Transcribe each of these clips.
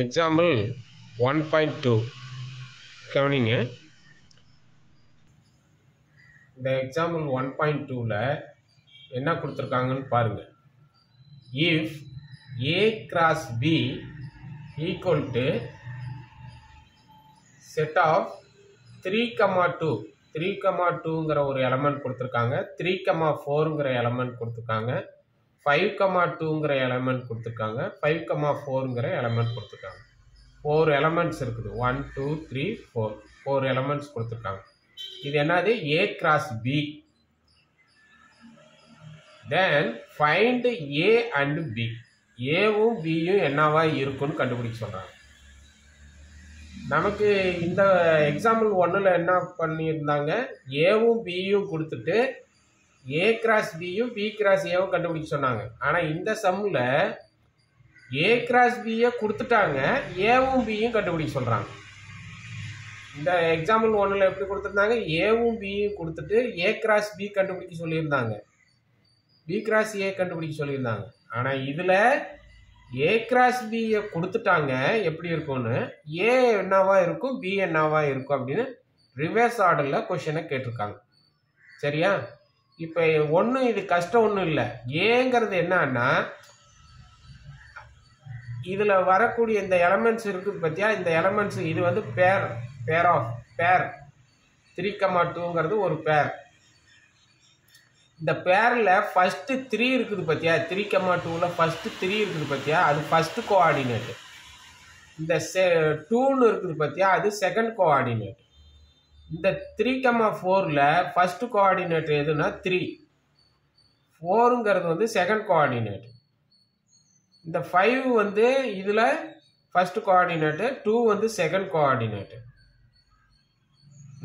Example 1.2 கவனிங்க. இந்த example 1.2ல என்ன கொடுத்துருக்காங்கன்னு பாருங்க. If A cross B equal to set of 3,2 3,2ங்கிற ஒரு எலமெண்ட் கொடுத்துருக்காங்க, 3,4ங்கிற எலமெண்ட் கொடுத்துருக்காங்க, 5,2ங்கிற எலமெண்ட் கொடுத்துருக்காங்க, 5,4ங்கிற எலமெண்ட் கொடுத்துருக்காங்க. 4 எலமெண்ட்ஸ் இருக்குது. 1 2 3 4 எலமெண்ட்ஸ் கொடுத்துருக்காங்க. இது என்னது? A cross B. Then find A and B. ஏவும் பியும் என்னவா இருக்குன்னு கண்டுபிடிக்க சொல்றாங்க. நமக்கு இந்த எக்ஸாம்பிள் 1ல என்ன பண்ணியிருந்தாங்க, ஏவும் பியும் கொடுத்துட்டு ஏ கிராஸ் பியும் பி கிராஸ் ஏவும் கண்டுபிடிக்க சொன்னாங்க. ஆனால் இந்த சம்மில் ஏ கிராஸ் பியை கொடுத்துட்டாங்க, ஏவும் பியும் கண்டுபிடிக்க சொல்கிறாங்க. இந்த எக்ஸாம்பிள் 1ல எப்படி கொடுத்துருந்தாங்க, ஏவும் பியும் கொடுத்துட்டு ஏ கிராஸ் பி கண்டுபிடிக்க சொல்லியிருந்தாங்க, பி கிராஸ் ஏ கண்டுபிடிக்க சொல்லியிருந்தாங்க. ஆனால் இதில் ஏ கிராஸ் பியை கொடுத்துட்டாங்க, எப்படி இருக்கும்னு, ஏ என்னவா இருக்கும் பி என்னவா இருக்கும் அப்படின்னு ரிவர்ஸ் ஆர்டரில் கொஷனை கேட்டிருக்காங்க. சரியா? இப்போ ஒன்றும் இது கஷ்டம் ஒன்றும் இல்லை. ஏங்கிறது என்னன்னா, இதில் வரக்கூடிய இந்த எலமெண்ட்ஸ் இருக்குது பார்த்தியா, இந்த எலமெண்ட்ஸ் இது வந்து பேர் 3,2ங்கிறது ஒரு பேர். இந்த பேரில் ஃபஸ்ட்டு 3 இருக்குது பார்த்தியா, 3,2ல ஃபஸ்ட்டு 3 இருக்குது பார்த்தியா, அது ஃபஸ்ட்டு கோஆர்டினேட்டு. இந்த 2ன்னு இருக்குது பார்த்தியா, அது செகண்ட் கோஆர்டினேட். இந்த 3,4ல ஃபஸ்ட்டு கோஆர்டினேட் எதுனா 3, 4ங்கிறது வந்து செகண்ட் கோஆர்டினேட். இந்த 5 வந்து இதில் ஃபஸ்ட்டு கோஆர்டினேட்டு, 2 வந்து செகண்ட் கோஆர்டினேட்டு.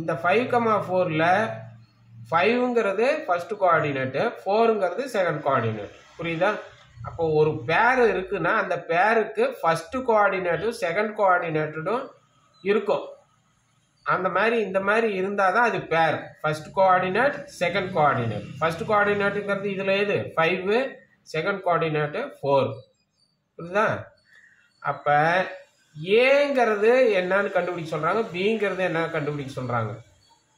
இந்த 5,4ல 5ங்கிறது ஃபர்ஸ்ட் கோஆர்டினேட்டு, 4ங்கிறது செகண்ட் கோஆர்டினேட். புரியுதா? அப்போ ஒரு பேர் இருக்குன்னா அந்த பேருக்கு ஃபர்ஸ்ட் கோஆர்டினேட்டும் செகண்ட் கோஆர்டினேட்டும் இருக்கும். அந்த மாதிரி இந்த மாதிரி இருந்தால் தான் அது pair. First coordinate second coordinate. First கோஆர்டினேட்டுங்கிறது இதில் எது 5, செகண்ட் கோஆர்டினேட்டு 4. புரியுதா? அப்போ ஏங்கிறது என்னன்னு கண்டுபிடிக்க சொல்கிறாங்க, பிங்கிறது என்ன கண்டுபிடிக்க சொல்கிறாங்க.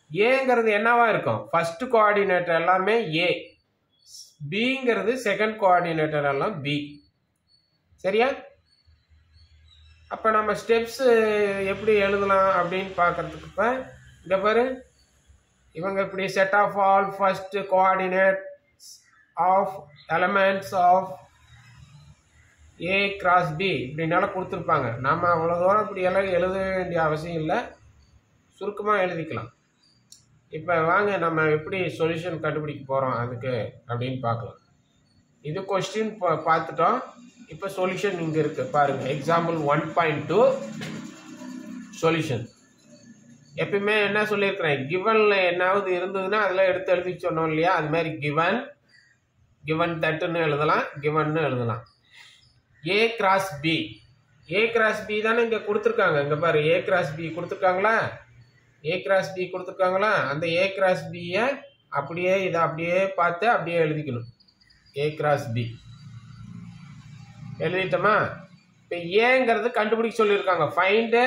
ஏங்கிறது என்னவா இருக்கும், ஃபர்ஸ்ட் கோஆர்டினேட்டர் எல்லாமே ஏ, பிங்கிறது செகண்ட் கோஆர்டினேட்டர் எல்லாம் பி. சரியா? அப்போ நம்ம ஸ்டெப்ஸ் எப்படி எழுதலாம் அப்படின்னு பார்க்கறதுக்கு இப்போ இங்கே பாரு, இவங்க இப்படி set of all first coordinates of elements of A cross B இப்படின்னால கொடுத்துருப்பாங்க. நம்ம அவ்வளோ தூரம் இப்படி எல்லாம் எழுத வேண்டிய அவசியம் இல்லை, சுருக்கமாக எழுதிக்கலாம். இப்போ வாங்க நம்ம எப்படி சொல்யூஷன் கண்டுபிடிக்க போகிறோம் அதுக்கு அப்படின்னு பார்க்கலாம். இது கொஸ்டின் பார்த்துட்டோம். இப்போ சொல்யூஷன் இங்கே இருக்குது பாருங்கள். Example 1.2 solution. எப்பயுமே என்ன சொல்லியிருக்கிறேன், கிவனில் என்னாவது இருந்ததுன்னா அதெல்லாம் எடுத்து எழுதி சொன்னோம் இல்லையா, அது மாதிரி கிவன் தட்டுன்னு எழுதலாம், கிவன்னு எழுதலாம். A cross B, A cross B தானே இங்கே கொடுத்துருக்காங்க. இங்கே பாரு, ஏ கிராஸ் பி கொடுத்துருக்காங்களா, ஏ கிராஸ் பி கொடுத்துருக்காங்களா, அந்த ஏ கிராஸ் பியை அப்படியே இதை அப்படியே பார்த்து அப்படியே எழுதிக்கணும். ஏ கிராஸ் பி எழுதிட்டோமா? இப்போ ஏங்கிறது கண்டுபிடிக்க சொல்லியிருக்காங்க. ஃபைண்டு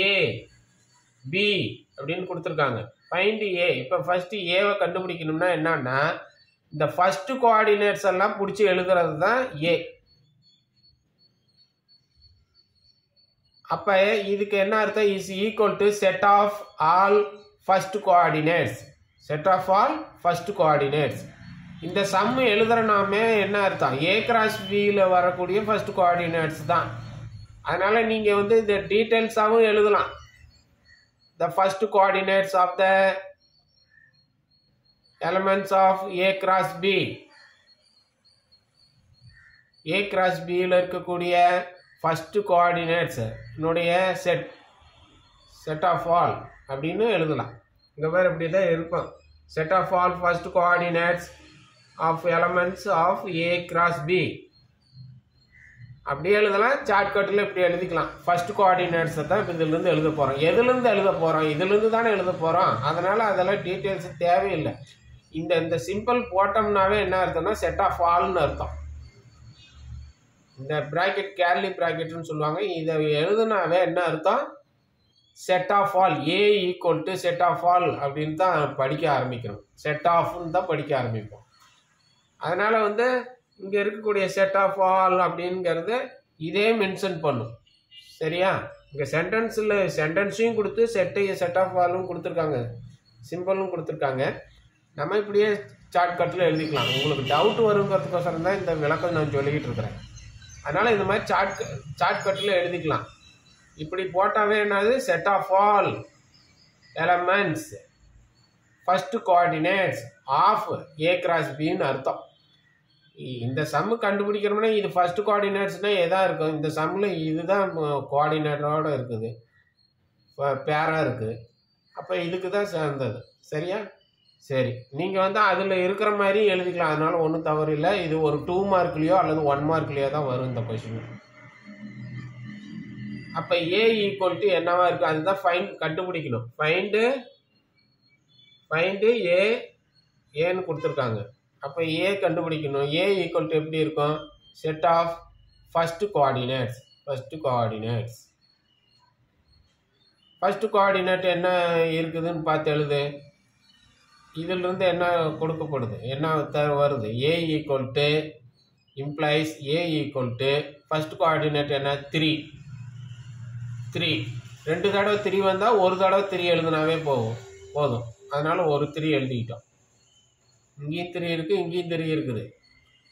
ஏ பி அப்படின்னு கொடுத்துருக்காங்க. Find A. இப்போ ஃபர்ஸ்ட் ஏவை கண்டுபிடிக்கணும்னா என்னன்னா, இந்த ஃபர்ஸ்ட் கோஆர்டினேட்ஸ் எல்லாம் பிடிச்சி எழுதுறது தான் ஏ. அப்போ இதுக்கு என்ன அர்த்தம், is equal to set of all first coordinates, set of all first coordinates. இந்த சம் எழுதுறனாமே என்ன அர்த்தம், ஏ கிராஸ் பியில் வரக்கூடிய ஃபர்ஸ்ட் கோஆர்டினேட்ஸ் தான். அதனால் நீங்கள் வந்து இந்த டீட்டெயில்ஸாகவும் எழுதலாம். The first coordinates of the elements of A cross B, A cross பியில் இருக்கக்கூடிய ஃபர்ஸ்ட் கோஆர்டினேட்ஸ் என்னுடைய செட் ஆஃப் ஆல் அப்படின்னு எழுதலாம். இங்கே பேர் இப்படி தான் இருக்கும். Set of all first coordinates of elements of A cross B அப்படியே எழுதலாம். ஷார்ட்கட்டில் இப்படி எழுதிக்கலாம். ஃபர்ஸ்ட் கோஆர்டினேட்ஸை தான் இப்போ இதிலிருந்து எழுத போகிறோம். எதுலேருந்து எழுத போகிறோம், இதிலிருந்து தானே எழுத போகிறோம். அதனால் அதெல்லாம் டீட்டெயில்ஸ் தேவையில்லை. இந்த சிம்பிள் போட்டோம்னாவே என்ன அர்த்தம்னா செட் ஆஃப் ஆல்னு அர்த்தம். இந்த ப்ராக்கெட் கேர்லி ப்ராக்கெட்னு சொல்லுவாங்க. இதை எழுதுனாவே என்ன அர்த்தம்? Set of all, A equal to set of all அப்படின்னு தான் படிக்க ஆரம்பிக்கணும். செட் ஆஃப்னு தான் படிக்க ஆரம்பிப்போம். அதனால வந்து இங்கே இருக்கக்கூடிய செட் ஆஃப் ஆல் அப்படிங்கிறது இதே மென்ஷன் பண்ணும். சரியா? இங்கே சென்டென்ஸையும் கொடுத்து செட் ஆஃப் ஆலும் கொடுத்துருக்காங்க, சிம்பிளும் கொடுத்துருக்காங்க. நம்ம இப்படியே ஷார்ட்கட்டில் எழுதிக்கலாம். உங்களுக்கு டவுட் வருங்கிறதுக்கோசரம் தான் இந்த விளக்கம் நான் சொல்லிக்கிட்டு இருக்கிறேன். அதனால் இந்த மாதிரி ஷார்ட்கட்டில் எழுதிக்கலாம். இப்படி போட்டாவே என்னது? Set of all elements first coordinates of A cross பின்னு அர்த்தம். இந்த சம்மு கண்டுபிடிக்கிறோம்னா இது ஃபர்ஸ்ட் கோஆர்டினேட்ஸ்னால் எதாக இருக்கும்? இந்த சம்மில் இதுதான் கோஆர்டினேட்டரோடு இருக்குது, பேராக இருக்குது. அப்போ இதுக்கு தான் சேர்ந்தது. சரியா? சரி, நீங்கள் வந்து அதில் இருக்கிற மாதிரி எழுதிக்கலாம். அதனால ஒன்றும் தவறு இல்லை. இது ஒரு 2 மார்க்லேயோ அல்லது 1 மார்க்லேயோ தான் வரும் இந்த கொஸ்டின். அப்போ ஏ ஈக்குவல் டு என்னவா இருக்குது? அதுதான் கண்டுபிடிக்கணும். ஃபைண்டு ஏன்னு கொடுத்துருக்காங்க. அப்போ ஏ கண்டுபிடிக்கணும். ஏ ஈக்குவல் டு எப்படி இருக்கும்? Set of first coordinates. First coordinate என்ன இருக்குதுன்னு பார்த்து எழுது. இதிலிருந்து என்ன கொடுக்கப்படுது, என்ன வருது? A equal to implies A equal to first coordinate என்ன? 3. 2 தடவை 3 வந்தால் ஒரு தடவை 3 எழுதுனாவே போதும். அதனால ஒரு 3 எழுதிக்கிட்டோம். இங்கேயும் 3 இருக்குது, இங்கேயும் 3 இருக்குது.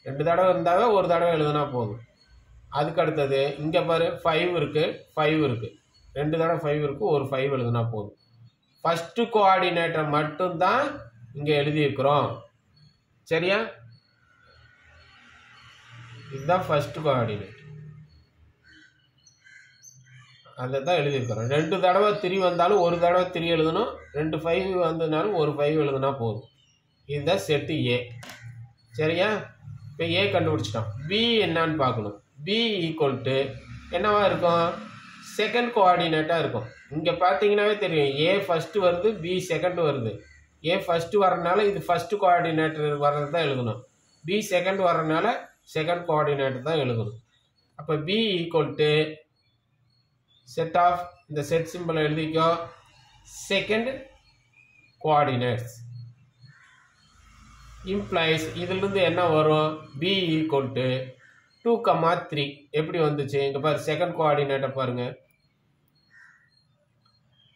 2 தடவை இருந்தாவே ஒரு தடவை எழுதுனா போதும். அதுக்கு அடுத்தது இங்கே பாரு 5 இருக்குது. 2 தடவை 5 இருக்குது, ஒரு 5 எழுதுனா போதும். ஃபர்ஸ்ட் கோஆர்டினேட்டை மட்டும்தான் இங்கே எழுதியிருக்கிறோம். சரியா? இதுதான் ஃபர்ஸ்ட் கோஆர்டினேட், அதை தான் எழுதியிருக்கிறோம். 2 தடவை 3 வந்தாலும் ஒரு தடவை 3 எழுதணும். 2 5 வந்ததுனாலும் ஒரு 5 எழுதுனா போதும். இதுதான் செட்டு ஏ. சரியா? இப்போ ஏ கண்டுபிடிச்சிட்டோம். பி என்னான்னு பார்க்கணும். பி ஈக்குவல் டு என்னவா இருக்கும்? செகண்ட் கோஆர்டினேட்டாக இருக்கும். இங்கே பார்த்தீங்கன்னாவே தெரியும், ஏ ஃபஸ்ட்டு வருது, பி செகண்ட் வருது. ஏ ஃபஸ்ட்டு வரனால இது ஃபஸ்ட்டு கோஆர்டினேட்டர் வர்றது தான் எழுதணும். பி செகண்ட் வர்றதுனால செகண்ட் கோஆர்டினேட்டர் தான் எழுதணும். அப்போ B equal to set of, இந்த செட் சிம்பிளை எழுதிக்கோ, செகண்ட் கோஆர்டினேட்ஸ் இம்ப்ளைஸ் இதிலிருந்து என்ன வரும்? B equal to 2, 3. எப்படி வந்துச்சு? இங்கே பாரு, செகண்ட் கோஆர்டினேட்டை பாருங்க,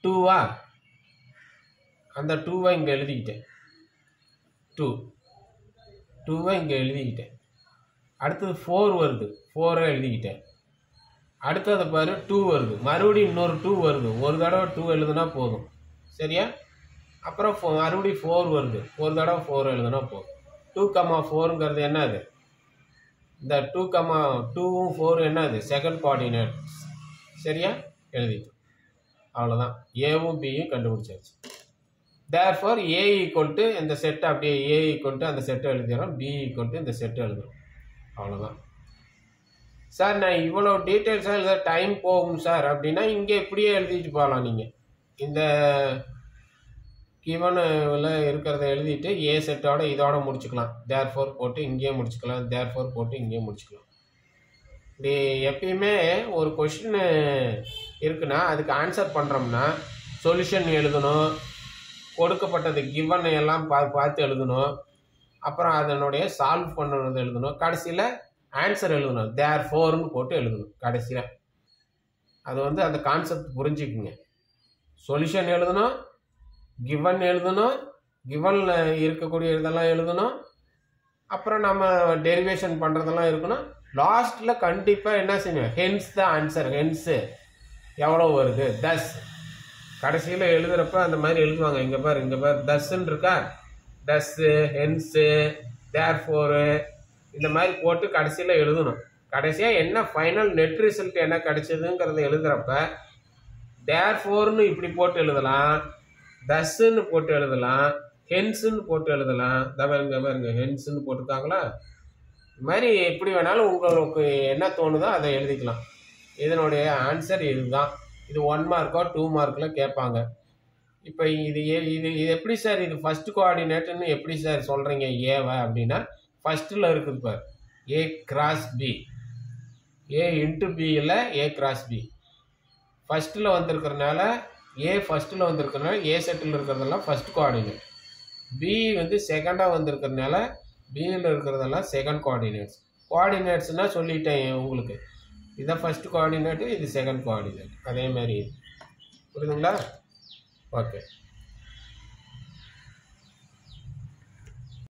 2வா? அந்த 2வை இங்கே எழுதிக்கிட்டேன். 2வை இங்கே எழுதிக்கிட்டேன். அடுத்தது 4 வருது, 4ஐ எழுதிக்கிட்டேன். அடுத்தது பாரு 2 வருது, மறுபடியும் இன்னொரு 2 வருது. ஒரு தடவை 2 எழுதுனா போதும். சரியா? அப்புறம் மறுபடியும் 4 வருது, ஒரு தடவை 4 எழுதுனா போதும். 2, 4ங்கிறது என்னது? இந்த 2, 4 என்னது? Second coordinate. சரியா? எழுதிட்டோம். அவ்வளோதான். ஏவும் பியும் கண்டுபிடிச்சாச்சு. தேர்ஃபோர் ஏ ஈக்குவல் டு இந்த செட்டை அப்படியே ஏ ஈக்குவல் டு அந்த செட்டை எழுதிடுறோம், பி ஈக்குவல் டு இந்த செட்டை எழுதுறோம். அவ்வளோதான். சார் நான் இவ்வளோ டீட்டெயில்ஸாக எழுத டைம் போகும் சார் அப்படின்னா இங்கே இப்படியே எழுதிட்டு போகலாம். நீங்கள் இந்த கிவனில் இருக்கிறத எழுதிட்டு ஏ செட்டோட இதோட முடிச்சுக்கலாம். தேர்ஃபோர் போட்டு இங்கேயே முடிச்சுக்கலாம், தேர்ஃபோர் போட்டு இங்கேயே முடிச்சுக்கலாம். இப்படி எப்பயுமே ஒரு கொஷின் இருக்குன்னா அதுக்கு ஆன்சர் பண்ணுறோம்னா சொல்யூஷன் எழுதணும், கொடுக்கப்பட்டது கிவன் எல்லாம் பார்த்து எழுதணும், அப்புறம் அதனுடைய சால்வ் பண்ணுறது எழுதணும், கடைசியில் ஆன்சர் எழுதணும். தேர்ஃபோர்னு போட்டு எழுதணும் கடைசியில். அது வந்து அந்த கான்செப்ட் புரிஞ்சுக்குங்க. சொல்யூஷன் எழுதணும், கிவன் எழுதணும், கிவனில் இருக்கக்கூடிய இதெல்லாம் எழுதணும், அப்புறம் நம்ம டெரிவேஷன் பண்ணுறதெல்லாம் இருக்கணும். லாஸ்ட்டில் கண்டிப்பாக என்ன செய்யணும்? Hence the answer. ஹென்ஸு எவ்வளோ வருது? தஸ். கடைசியில் எழுதுகிறப்ப அந்த மாதிரி எழுதுவாங்க. இங்கே பாரு தஸ்ன்னு இருக்கா? டஸ்ஸு, ஹென்ஸு, தேர்ஃபோரு இந்த மாதிரி போட்டு கடைசியில் எழுதணும். கடைசியாக என்ன ஃபைனல் நெட் ரிசல்ட் என்ன கிடைச்சதுங்கிறத எழுதுகிறப்ப தேர்ஃபோர்னு இப்படி போட்டு எழுதலாம், தஸ்ன்னு போட்டு எழுதலாம், ஹென்ஸுன்னு போட்டு எழுதலாம். பாருங்க ஹென்ஸுன்னு போட்டுருக்காங்களா? இது மாதிரி எப்படி வேணாலும் உங்களுக்கு என்ன தோணுதோ அதை எழுதிக்கலாம். இதனுடைய ஆன்சர் இதுதான். இது 1 மார்க்கோ 2 மார்க்கில் கேட்பாங்க. இப்போ இது எப்படி சார் இது ஃபர்ஸ்ட் கோஆர்டினேட்டுன்னு எப்படி சார் சொல்கிறீங்க ஏவை அப்படின்னா, ஃபர்ஸ்ட்டில் இருக்குது பார், A cross B. A into பியில் ஏ கிராஸ் பி ஃபஸ்ட்டில் வந்திருக்கிறதுனால ஏ ஃபஸ்ட்டில் வந்திருக்கிறதுனால ஏ செட்டில் இருக்கிறதெல்லாம் ஃபஸ்ட் கோஆர்டினேட், பி வந்து செகண்டாக வந்திருக்கிறதுனால பியில் இருக்கிறதெல்லாம் செகண்ட் கோஆர்டினேட்ஸ். கோஆர்டினேட்ஸ்னால் சொல்லிட்டேன் உங்களுக்கு, இதான் ஃபஸ்ட் கோஆர்டினேட்டு, இது செகண்ட் கோஆர்டினேட். அதே மாதிரி புரியுதுங்களா? ஓகே.